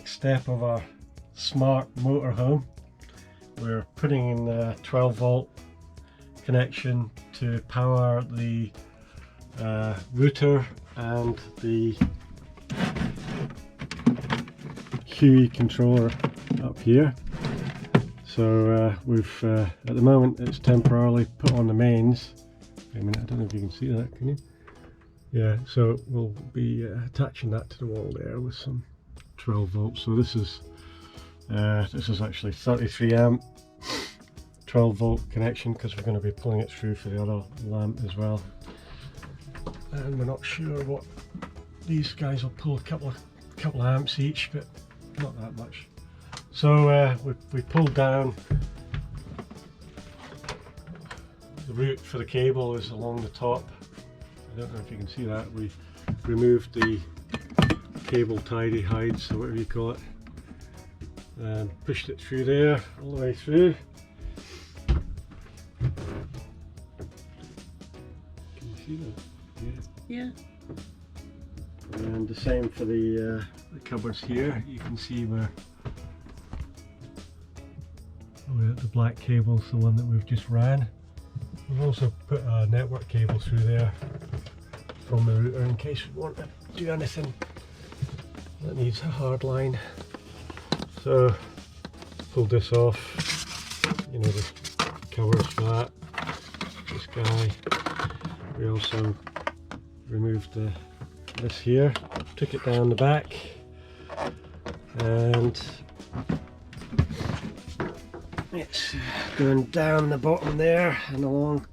next step of our smart motorhome. We're putting in a 12 volt connection to power the router and the Hue controller up here. So we've at the moment it's temporarily put on the mains. Wait a minute, I don't know if you can see that, can you? Yeah, so we'll be attaching that to the wall there with some 12 volts. So this is actually 33 amp 12 volt connection, because we're going to be pulling it through for the other lamp as well. And we're not sure what these guys will pull, a couple of amps each, but not that much. So we pulled down the route for the cable is along the top. I don't know if you can see that. We removed the cable tidy hides, or whatever you call it, and pushed it through there all the way through. Can you see that? Yeah. And the same for the cupboards here. You can see where the black cable's the one that we've just ran. We've also put a network cable through there from the router in case we want to do anything that needs a hard line. So pulled this off, you know, the covers for that, this guy. We also removed this here, took it down the back, and it's going down the bottom there and along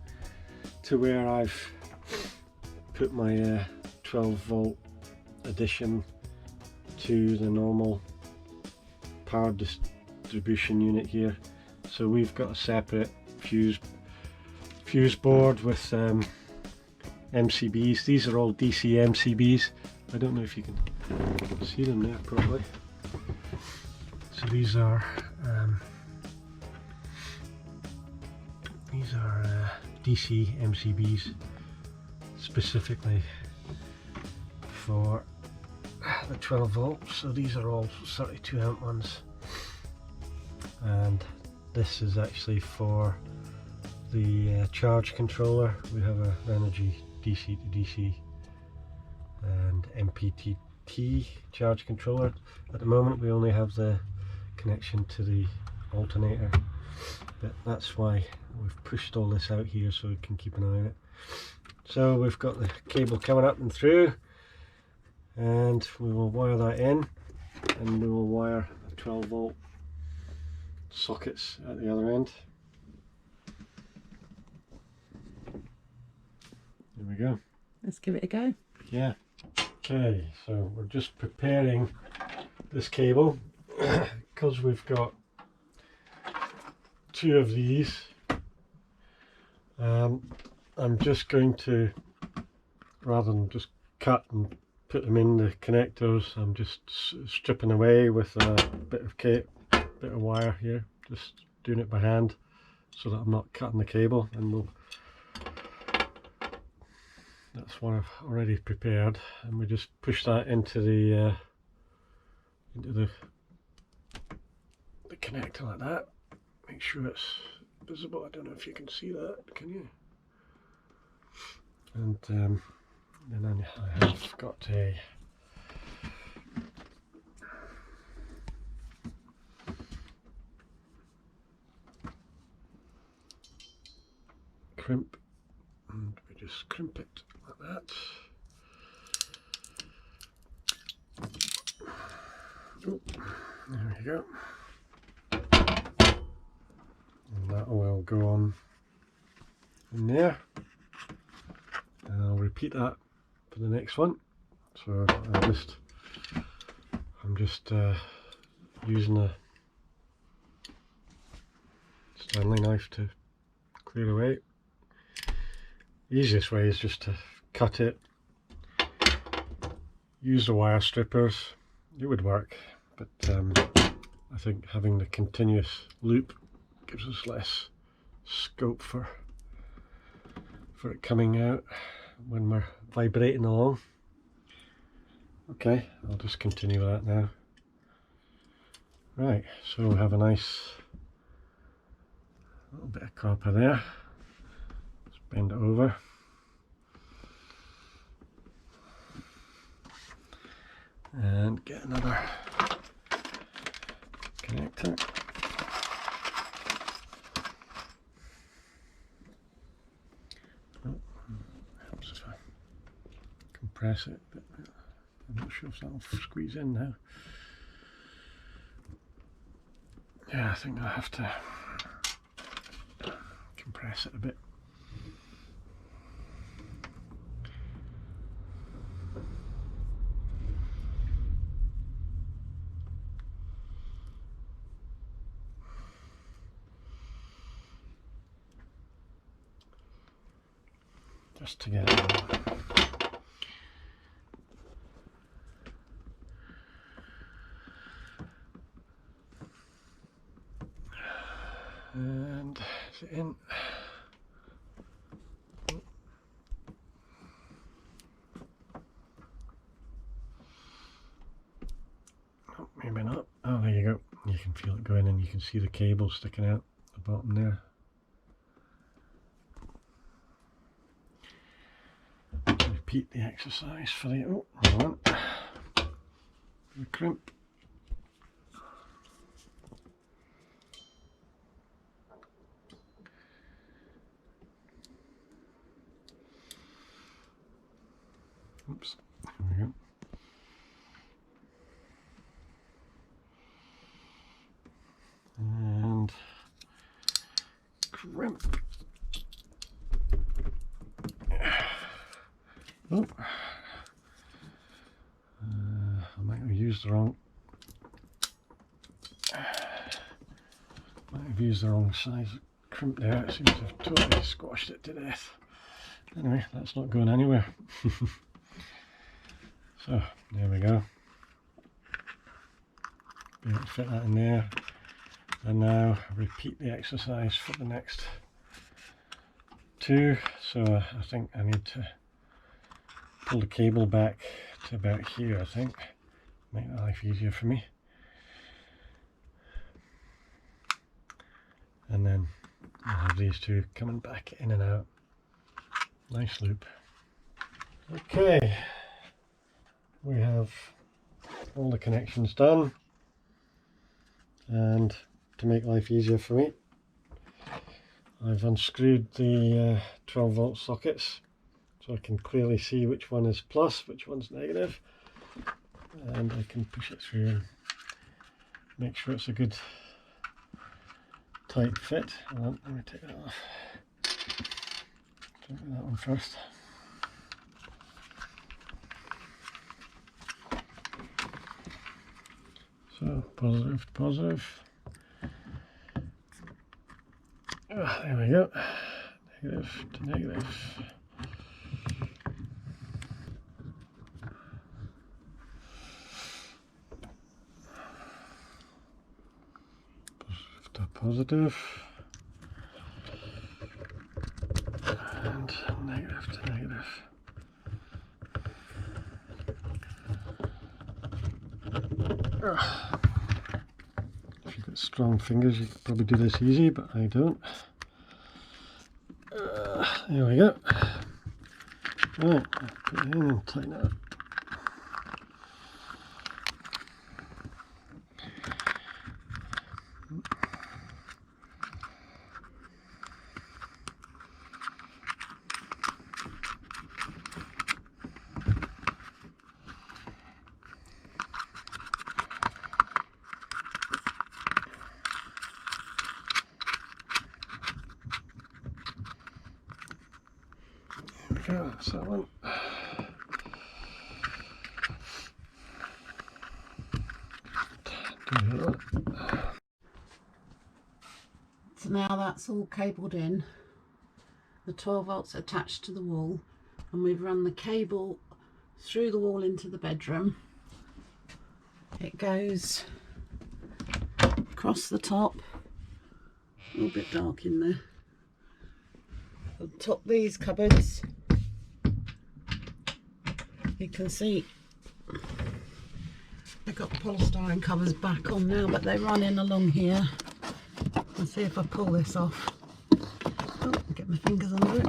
to where I've put my 12 volt addition to the normal power distribution unit here. So we've got a separate fuse board with MCBs. These are all DC MCBs. I don't know if you can see them there properly. So these are DC MCBs specifically for the 12 volts. So these are all 32 amp ones, and this is actually for the charge controller. We have a Energy DC to DC and MPPT charge controller. At the moment we only have the connection to the alternator, but that's why we've pushed all this out here so we can keep an eye on it. So we've got the cable coming up and through, and we will wire that in, and we will wire the 12 volt sockets at the other end. There we go. Let's give it a go. Yeah. Okay, so we're just preparing this cable because we've got two of these. I'm just going to, rather than just cut and put them in the connectors, I'm just stripping away with a bit of wire here, just doing it by hand so that I'm not cutting the cable. And that's what I've already prepared, and we just push that into the connector like that. Make sure it's visible. I don't know if you can see that, can you? And then I have got a crimp, and we just crimp it like that. Oh, there we go. And that will go on in there, and I'll repeat that for the next one. So I'm just using a Stanley knife to clear away. The easiest way is just to cut it, use the wire strippers. It would work, but I think having the continuous loop gives us less scope for it coming out when we're vibrating along. Okay, I'll just continue with that now. Right, so we have a nice little bit of copper there. Let's bend it over. And get another connector. Oh, helps if I compress it, but I'm not sure if that'll squeeze in now. Yeah, I think I have to compress it a bit. Just to get it on. And is it in? Oh, maybe not. Oh, there you go. You can feel it going in. You can see the cable sticking out the bottom there. Repeat the exercise for the, oh, hold on, the crimp. Oops, there we go. And crimp. Oh, I might have used the wrong. Might have used the wrong size crimp there. It seems to have totally squashed it to death. Anyway, that's not going anywhere. So there we go. Be able to fit that in there. And now repeat the exercise for the next two. So I think I need to pull the cable back to about here, I think. Make life easier for me. And then I'll have these two coming back in and out. Nice loop. Okay, we have all the connections done. And to make life easier for me, I've unscrewed the 12 volt sockets so I can clearly see which one is plus, which one's negative, and I can push it through and make sure it's a good tight fit. Hold on, let me take that off. Do that one first. So positive to positive. There we go. Negative to negative. Positive to positive. And negative to negative. If you've got strong fingers, you could probably do this easy, but I don't. There we go. Right, put it in and tighten it up. Yeah, that's that one. So now that's all cabled in. The 12 volts attached to the wall, and we've run the cable through the wall into the bedroom. It goes across the top, a little bit dark in there. On top these cupboards, you can see the I've got the polystyrene covers back on now, but they run in along here. Let's see if I pull this off. Oh, get my fingers under it.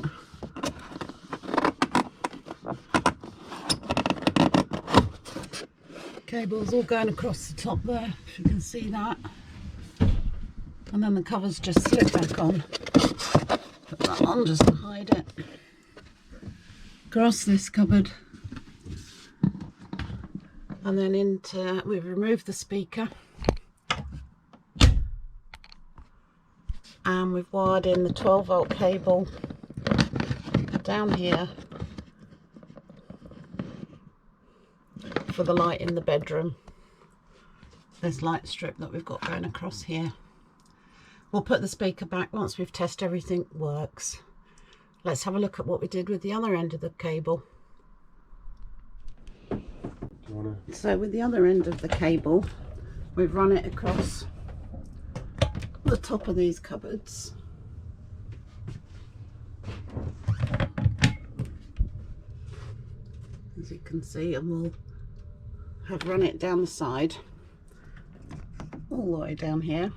Cable's all going across the top there, if you can see that. And then the covers just slip back on. Put that on just to hide it. Across this cupboard. And then we've removed the speaker. And we've wired in the 12-volt cable down here for the light in the bedroom. This light strip that we've got going across here. We'll put the speaker back once we've tested everything works. Let's have a look at what we did with the other end of the cable. So with the other end of the cable, we've run it across the top of these cupboards. As you can see, and we'll have run it down the side, all the way down here.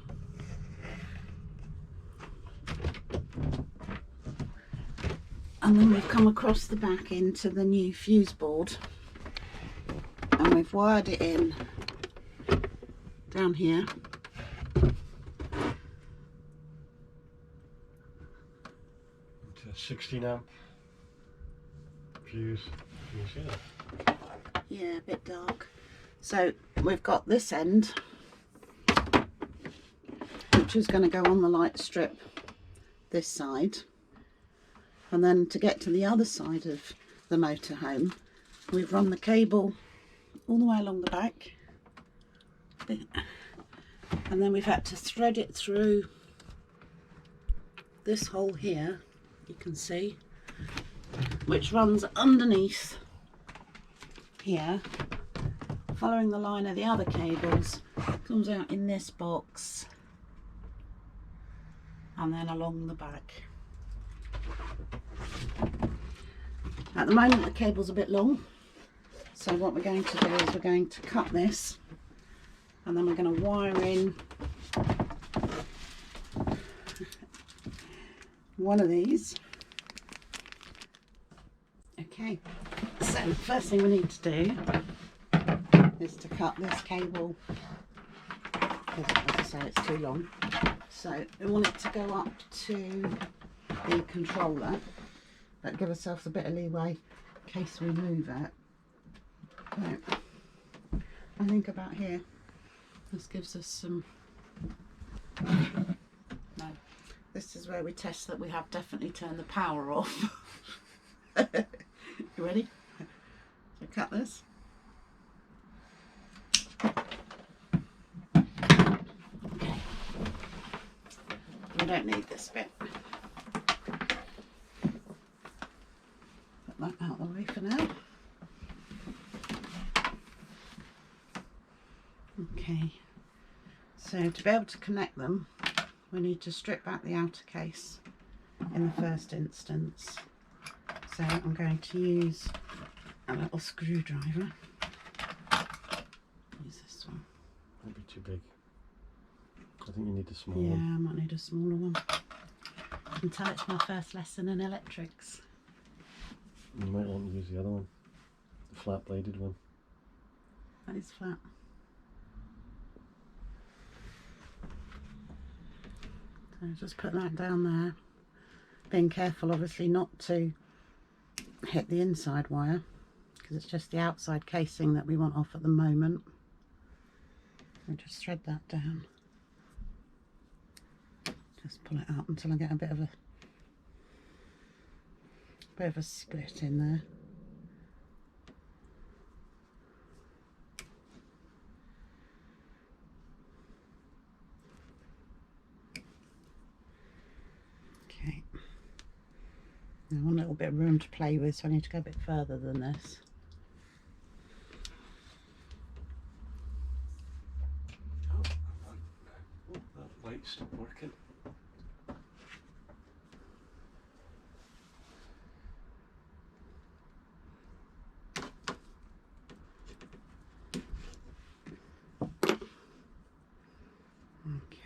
And then we've come across the back into the new fuse board, and we've wired it in down here. Into a 16 amp fuse. Can you see that? Yeah, a bit dark. So we've got this end, which is going to go on the light strip this side. And then to get to the other side of the motorhome, we've run the cable all the way along the back. And then we've had to thread it through this hole here, you can see, which runs underneath here, following the line of the other cables, comes out in this box and then along the back. At the moment the cable's a bit long, so what we're going to do is we're going to cut this, and then we're going to wire in one of these. Okay, so the first thing we need to do is to cut this cable, because as I say it's too long. So we want it to go up to the controller, but give ourselves a bit of leeway in case we move it. So I think about here, this gives us some, no, this is where we test that we have definitely turned the power off. You ready? So cut this. Okay. We don't need this bit. Put that out of the way for now. Okay. So to be able to connect them, we need to strip back the outer case in the first instance. So I'm going to use a little screwdriver. Use this one. Might be too big. I think you need a small Yeah, one. I might need a smaller one. I can tell it's my first lesson in electrics. You might want to use the other one, the flat bladed one. That is flat. So just put that down there. Being careful obviously not to hit the inside wire, because it's just the outside casing that we want off at the moment. And just thread that down. Just pull it out until I get a bit of a split in there. Okay. Now one little bit of room to play with, so I need to go a bit further than this. Oh, that light stopped working.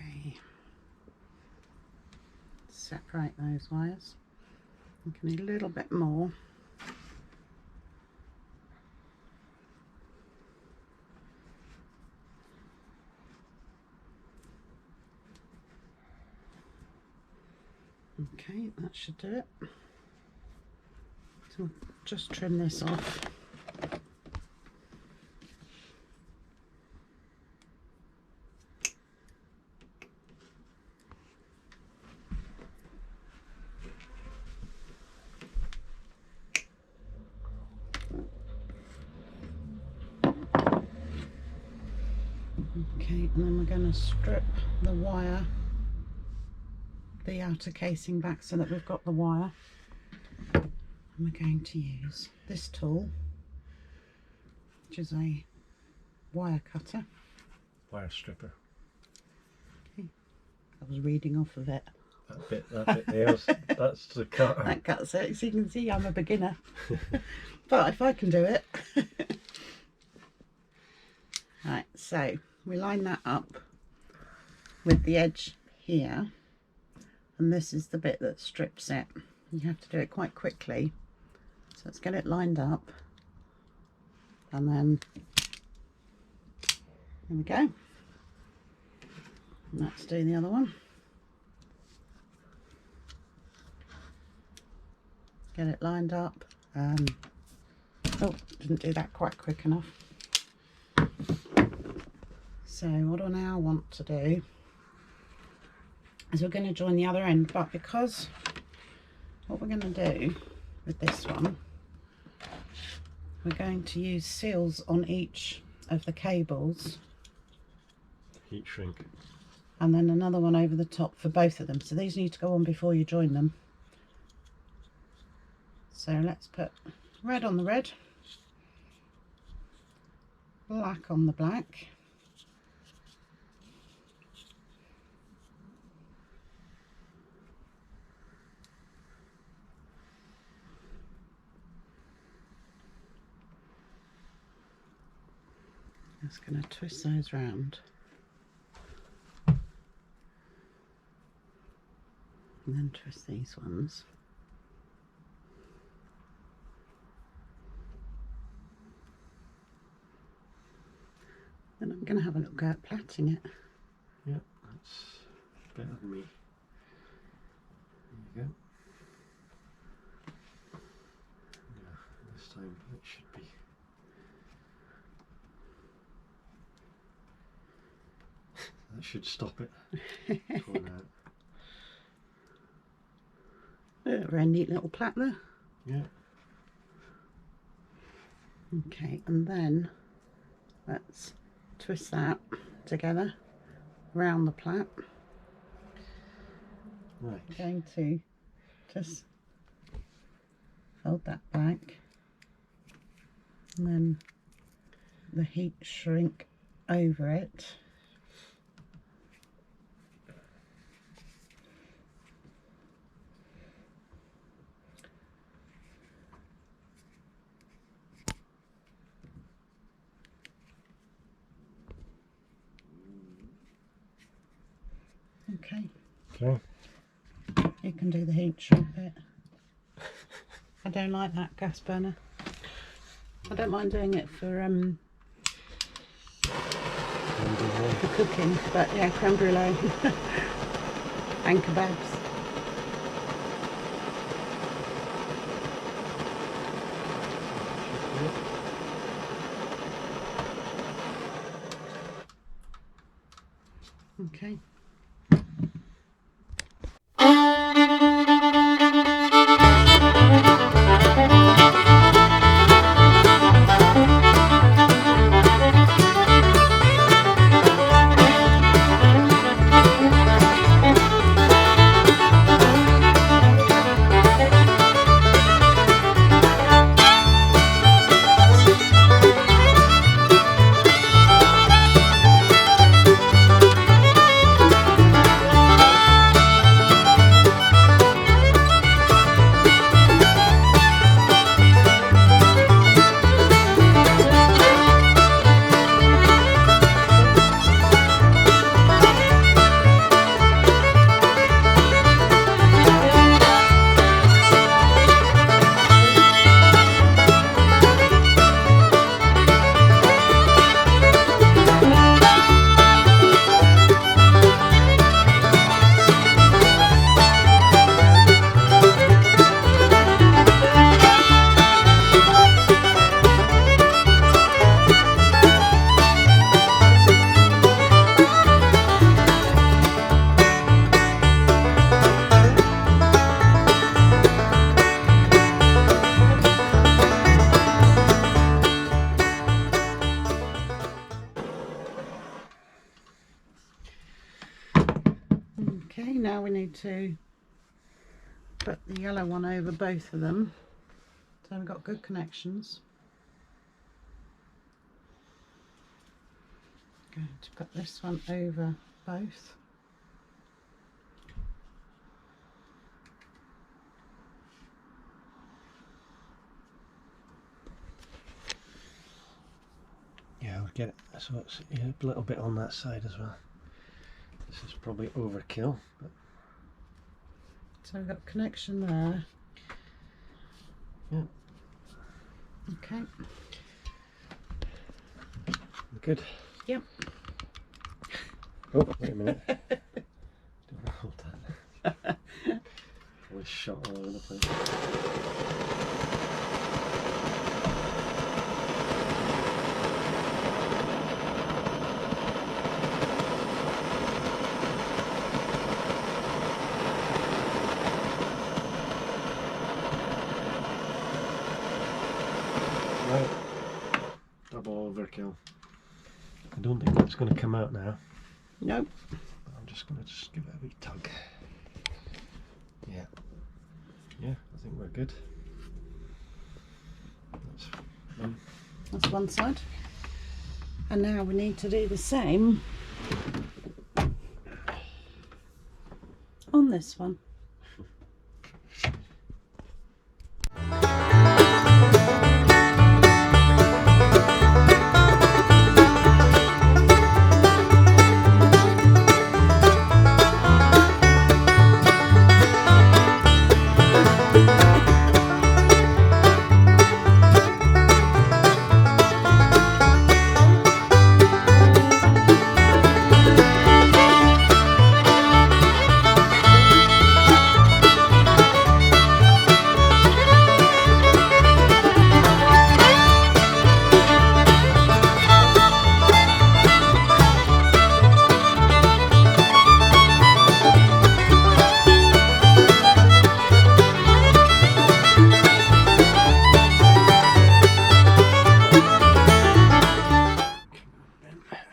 Okay. Separate those wires. I think I need a little bit more. Okay, that should do it. So just trim this off. Okay, and then we're going to strip the wire, the outer casing back so that we've got the wire. And we're going to use this tool, which is a wire cutter. Wire stripper. Okay. I was reading off of it. That bit there, that's the cutter. That cuts it. So you can see I'm a beginner. But if I can do it. Right, so we line that up with the edge here, and this is the bit that strips it. You have to do it quite quickly, so let's get it lined up, and then there we go. And let's do the other one. Get it lined up. Oh, didn't do that quite quick enough. So what I now want to do is we're going to join the other end, but because what we're going to do with this one, we're going to use seals on each of the cables. Heat shrink. And then another one over the top for both of them. So these need to go on before you join them. So let's put red on the red, black on the black. Just going to twist those round. And then twist these ones. Then I'm going to have a little go at plaiting it. Yeah, that's better than me. There you go. Yeah, this time it should be. That should stop it. Going out. A very neat little plait there. Yeah. Okay, and then let's twist that together around the plait. Right. I'm going to just fold that back, and then the heat shrink over it. Okay. Okay. You can do the heat shrink bit. I don't like that gas burner. I don't mind doing it for cooking, but yeah, creme brulee and kebabs. Okay. Okay, now we need to put the yellow one over both of them, so we've got good connections. Going to put this one over both. Yeah, I'll get it. So it's a little bit on that side as well. This is probably overkill, but so we've got connection there. Yeah. Okay. We're good. Yep. Oh, wait a minute. Don't hold that. Always shot all over the place. Right. Double overkill. I don't think it's going to come out now. Nope. I'm just going to give it a wee tug. Yeah. Yeah, I think we're good. That's one side. And now we need to do the same on this one.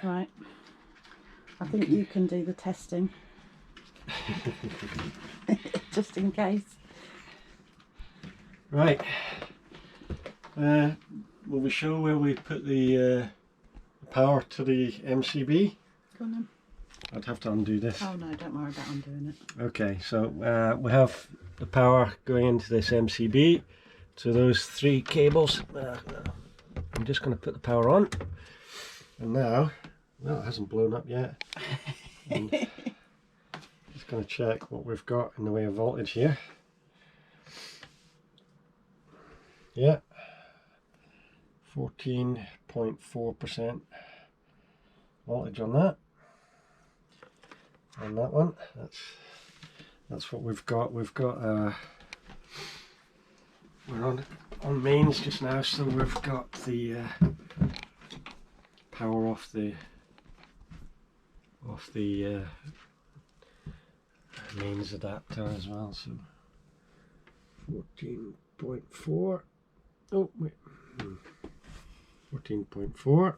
Right, I think you can do the testing, just in case. Right. Will we show where we put the power to the MCB? Go on then. I'd have to undo this. Oh no, don't worry about undoing it. Okay, so we have the power going into this MCB to those three cables. I'm just going to put the power on, and now, well, it hasn't blown up yet. And just going to check what we've got in the way of voltage here. Yeah, 14.4% voltage on that. On that one, that's what we've got. We've got we're on mains just now, so we've got the power off the mains adapter as well. So 14.4. Oh wait, 14.4.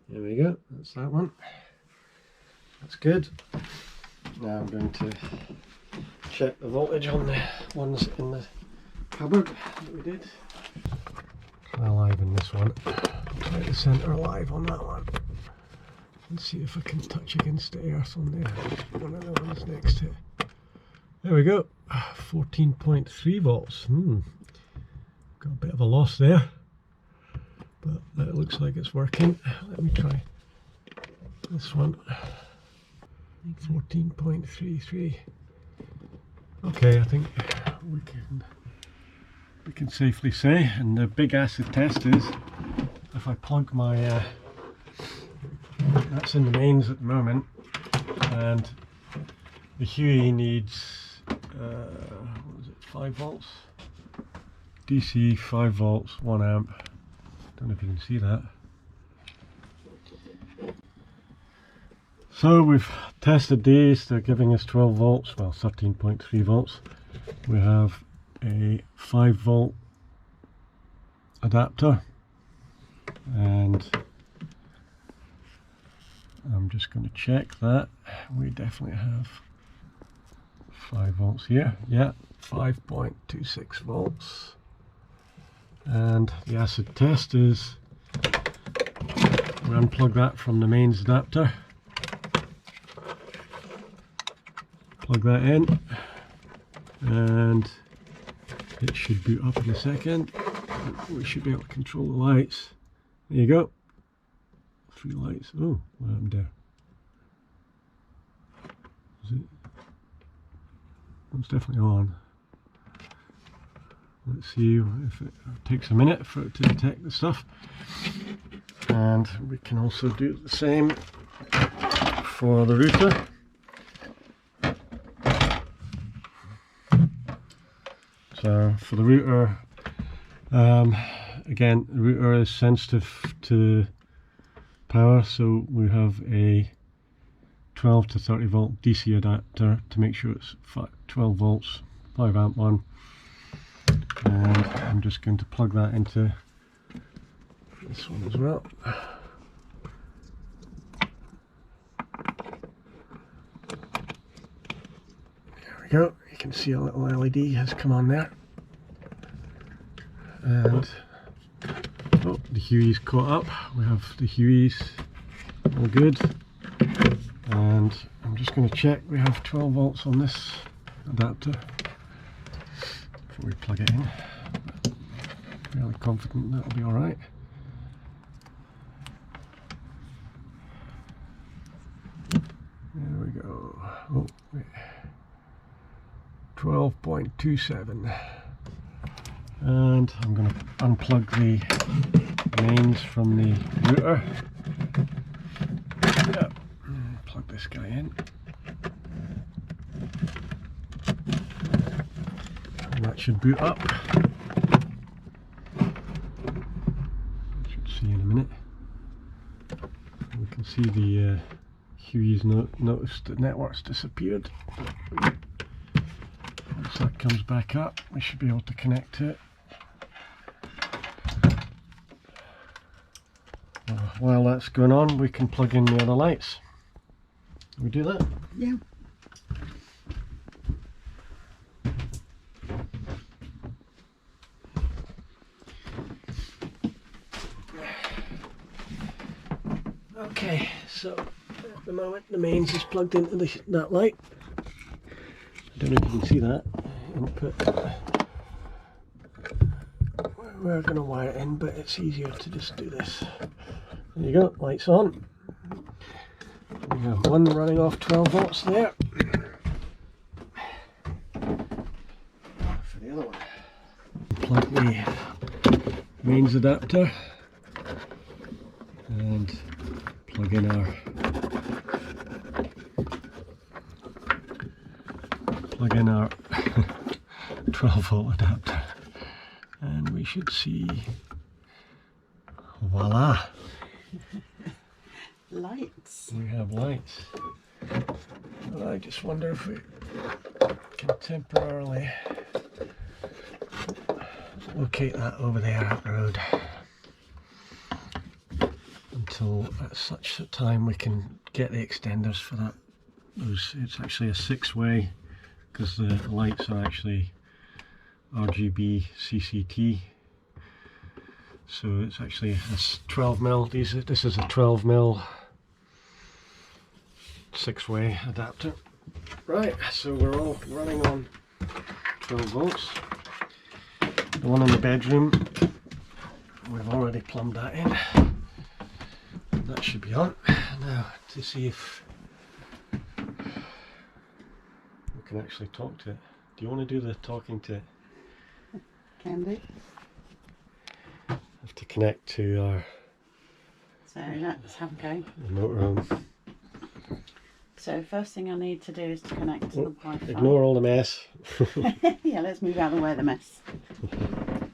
There we go. That's that one. That's good. Now I'm going to check the voltage on the ones in the cupboard that we did. Try live in this one. Try the centre live on that one. Let's see if I can touch against the earth on there. One of the ones next to it. There we go. 14.3 volts. Got a bit of a loss there, but it looks like it's working. Let me try this one. 14.33. Okay, I think we can safely say, and the big acid test is if I plug my that's in the mains at the moment, and the Hue needs what is it, 5 volts DC, 5 volts, 1 amp. Don't know if you can see that. So we've tested these, they're giving us 12 volts, well 13.3 volts. We have a 5 volt adapter and I'm just going to check that we definitely have 5 volts here. Yeah, 5.26 volts. And the acid test is, we unplug that from the mains adapter, plug that in, and it should boot up in a second. We should be able to control the lights. There you go. 3 lights. Oh, what happened there? Is it? It's definitely on. Let's see if it takes a minute for it to detect the stuff. And we can also do the same for the router. So for the router, again, the router is sensitive to power, so we have a 12 to 30 volt DC adapter to make sure it's 12 volts, 5 amp one. And I'm just going to plug that into this one as well. There we go. You can see a little LED has come on there. And oh, the Hue's caught up. We have the Hue's all good. And I'm just going to check we have 12 volts on this adapter before we plug it in. Fairly confident that'll be alright. There we go. Oh, wait. 12.27. And I'm going to unplug the mains from the router. Yeah. Plug this guy in. And that should boot up. Should see in a minute. We can see the Hue's noticed the network's disappeared. Once that comes back up, we should be able to connect to it. While that's going on, we can plug in the other lights. Can we do that? Yeah. Okay, so at the moment the mains is plugged into that light. I don't know if you can see that input. We're going to wire it in, but it's easier to just do this. There you go, lights on. We have one running off 12 volts there. For the other one, plug the mains adapter and plug in our 12 volt adapter, and we should see, voila, lights. We have lights. Well, I just wonder if we can temporarily locate that over there at the road until at such a time we can get the extenders for that. It's actually a 6-way because the lights are actually RGB CCT, so it's actually a 12mm. This is a 12mm 6-way adapter. Right, so we're all running on 12 volts. The one in the bedroom, we've already plumbed that in. That should be on. Now to see if we can actually talk to it. Do you want to do the talking to it? Can do. Have to connect to our So let's have a go. motorhome. So first thing I need to do is to connect to the Wi-Fi. Ignore all the mess. Yeah, let's move out of the way of the mess.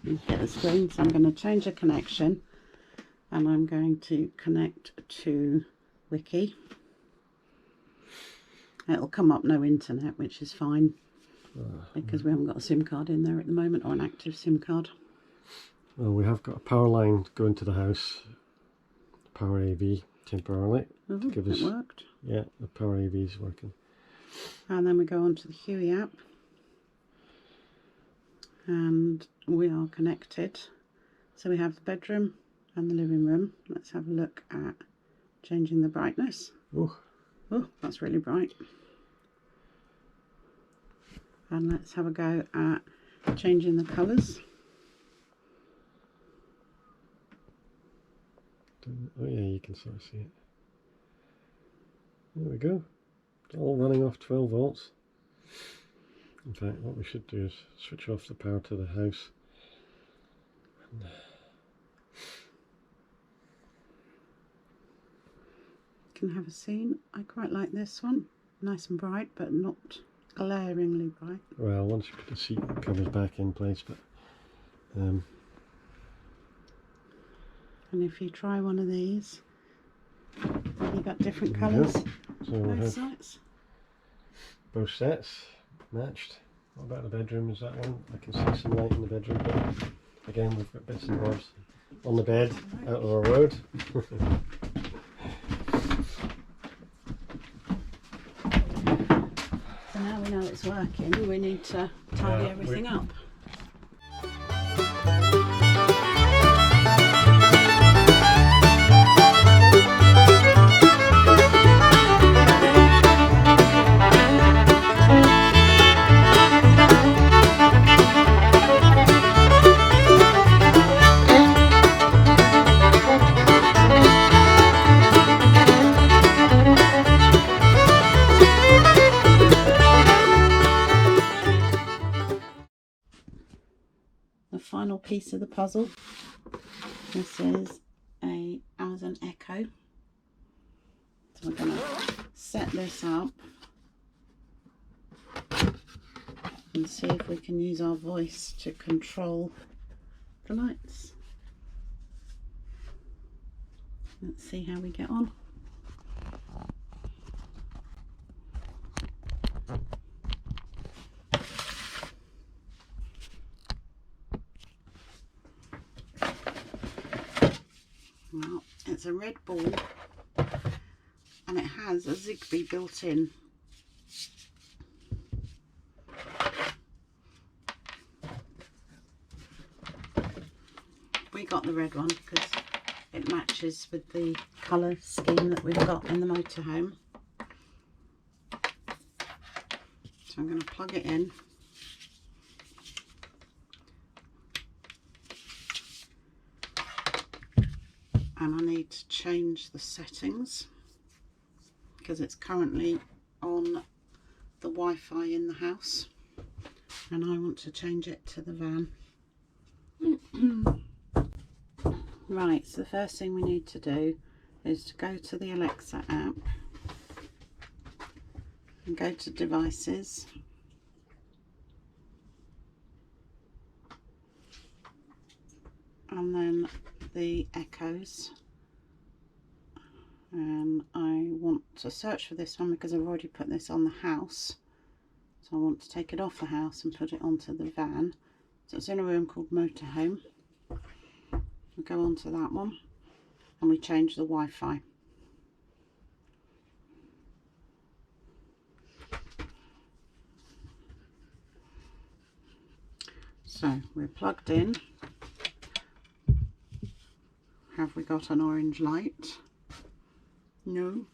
Hit the screen. So I'm going to change the connection, and I'm going to connect to Wiki. It'll come up no internet, which is fine because we haven't got a SIM card in there at the moment, or an active SIM card. Well, we have got a power line going to the house, power AV. temporarily to Oh, give it us, worked. yeah, the Power AV is working. And then we go on to the Hue app. And we are connected. So we have the bedroom and the living room. Let's have a look at changing the brightness. Oh, Oh, that's really bright. And let's have a go at changing the colours. oh yeah, you can sort of see it. There we go. It's all running off 12 volts. In fact, what we should do is switch off the power to the house. You can have a scene. I quite like this one. Nice and bright, but not glaringly bright. Well, once you put the seat covers back in place, but And if you try one of these, you've got different there we go. colours, So we'll both have sides. both sets matched. What about the bedroom? Is that one? I can see some light in the bedroom, but again, we've got bits and bobs on the bed out of our road. So now we know it's working, we need to tidy Yeah, everything up. The final piece of the puzzle. This is a Amazon Echo. So we're going to set this up and see if we can use our voice to control the lights. Let's see how we get on. Well, it's a red ball and it has a Zigbee built in. We got the red one because it matches with the colour scheme that we've got in the motorhome. So I'm going to plug it in. And I need to change the settings because it's currently on the Wi-Fi in the house and I want to change it to the van. Right, so the first thing we need to do is to go to the Alexa app and go to devices, and then the Echoes, and I want to search for this one because I've already put this on the house, so I want to take it off the house and put it onto the van. So it's in a room called Motorhome. We go on to that one and we change the Wi-Fi. So we're plugged in. Have we got an orange light? No.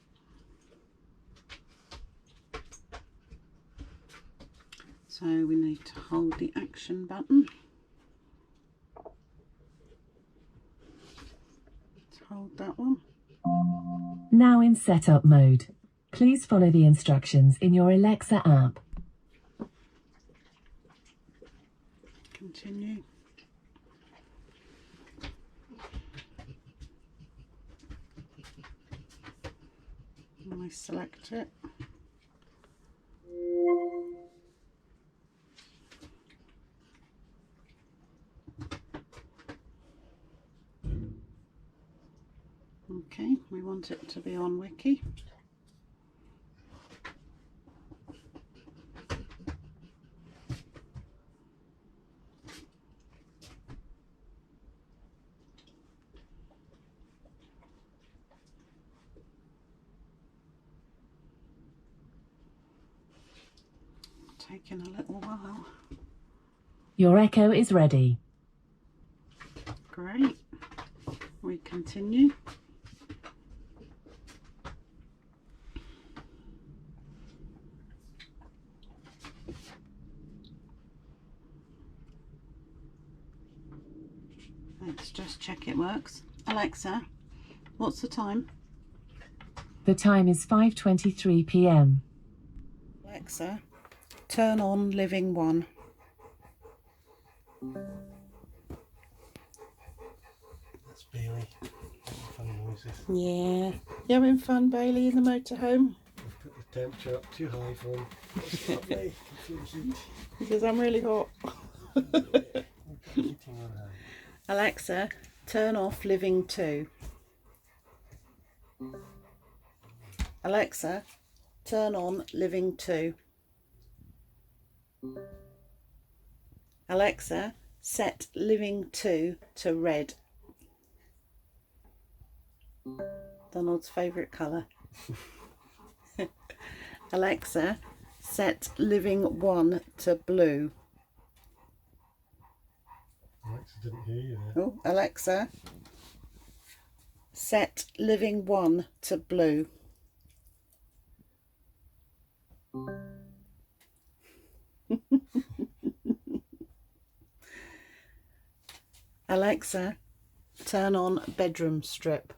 So we need to hold the action button. Let's hold that one. Now in setup mode. Please follow the instructions in your Alexa app. Continue. And I select it. Okay, we want it to be on Wiki. taking a little while. Your Echo is ready. Great. We continue. Let's just check it works. Alexa, what's the time? The time is 5:23 p.m. Alexa, turn on Living One. That's Bailey. Funny noises. Yeah. You having fun, Bailey, in the motorhome? I've put the temperature up too high for him. It's lovely. Confusing. He says, I'm really hot. Heating on hand. Alexa, turn off Living 2. Alexa, turn on Living 2. Alexa, set Living 2 to red. Donald's favourite colour. Alexa, set Living 1 to blue. Alexa didn't hear you there. Oh, Alexa, set Living 1 to blue. Alexa, turn on bedroom strip.